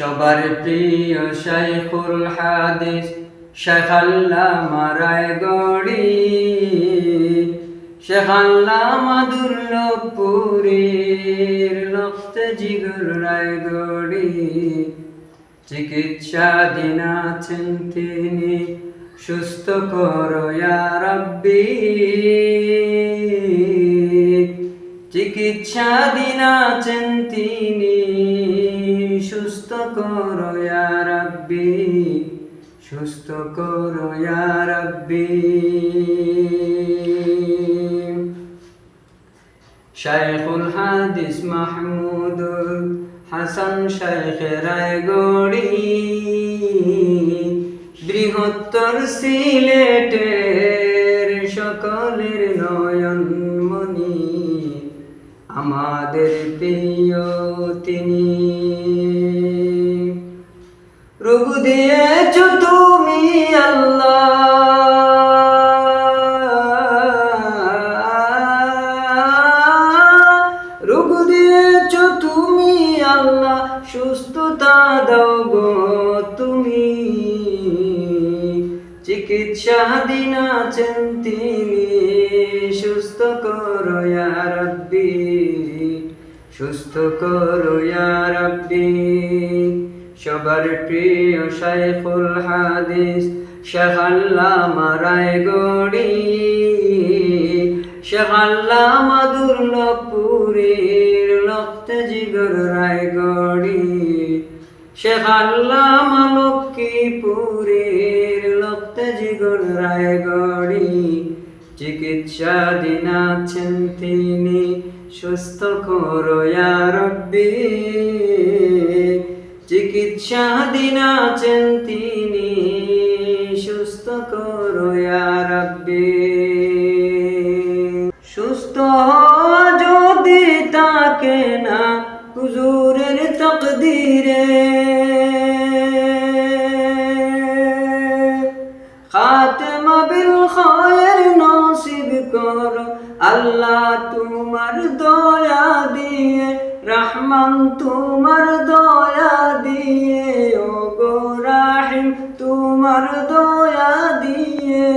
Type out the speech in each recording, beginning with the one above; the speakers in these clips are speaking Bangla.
সবার প্রিয় শাইখুল হাদিস শাইখ আল্লামা রায়গড়ি, শাইখ আল্লামা দুর্লভপুরীর লখতে জিগর রায়গড়ি। চিকিৎসাধীন আছেন তিনি, সুস্থ করো ইয়া রাব্বি। চিকিৎসাধীন আছেন তিনি, সুস্থ করো ইয়া রাব্বি, সুস্থ করো ইয়া রাব্বি। শাইখুল হাদিস মাহমুদুল হাসান শাইখ রায়গড়ি, বৃহত্তর সিলেটের সকলের নয়নমণি, আমাদের প্রিয় তিনি। রোগ দিয়েছ তুমি আল্লাহ, রোগ দিয়েছ তুমি আল্লাহ, সুস্থতা দাও গো তুমি। চিকিৎসাধীন আছেন তিনি, সুস্থ করো ইয়া রাব্বি, সুস্থ করো ইয়া রাব্বি। সবার প্রিয় শাইখুল হাদিস শাইখ আল্লামা রায়গড়ি, শাইখ আল্লামা দুর্লভপুরীর লখতে জিগর রায়গড়ি, শাইখ আল্লামা লক্ষ্মীপুরীর লখতে জিগর রায়গড়ি। চিকিৎসাধীন আছেন তিনি, সুস্থ করো ইয়া রাব্বি। চিকিৎসাধীন আছেন তিনি, সুস্থ করো ইয়া রাব্বি। সুস্থ হওয়া যদি থাকে না হুজুরের তাকদীরে, খাতেমা বিল খায়ের নসিব করো আল্লাহ তোমার দয়া দিয়ে, রহমান তোমার দয়া দিয়ে, ও গো রাহিম তোমার দয়া দিয়ে।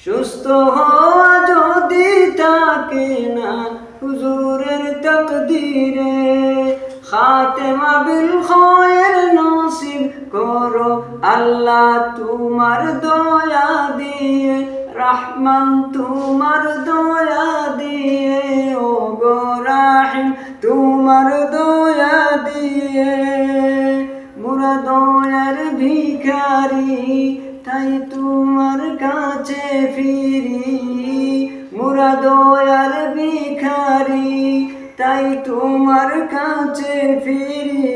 সুস্থ হওয়া যদি থাকে না হুজুরের তাকদীরে, খাতেমা বিল খায়ের নসিব করো আল্লাহ তোমার দয়া দিয়ে, রহমান তোমার দয়া দিয়ে, ও গো রাহিম তোমার দয়া দিয়ে। মোরা দয়ার ভিখারি তাই তোমার কাছে ফিরি, মোরা দয়ার ভিখারি তাই তোমার কাছে ফিরি।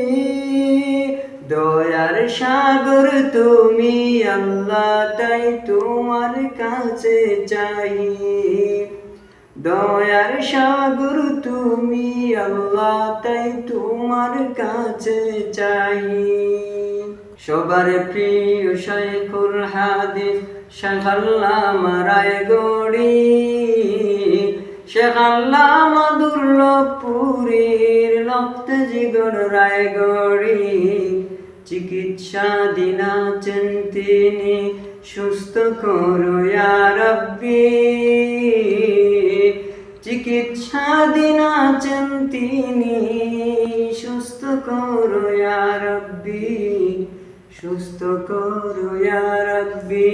দয়ার সাগর তুমি আল্লাহ তাই তোমার কাছে চাই, দয়ার সাগর তুমি আল্লাহ তাই তোমার কাছে চাই। সবার প্রিয় শাইখুল হাদিস শাইখ আল্লামা রায়গড়ি, শাইখ আল্লামা দুর্লভপুরীর লখতে জিগর রায়গড়ি। চিকিৎসাধীন আছেন তিনি, সুস্থ করো ইয়া রাব্বি। চিকিৎসাধীন আছেন তিনি, সুস্থ করো ইয়া রাব্বি, সুস্থ করো ইয়া রাব্বি।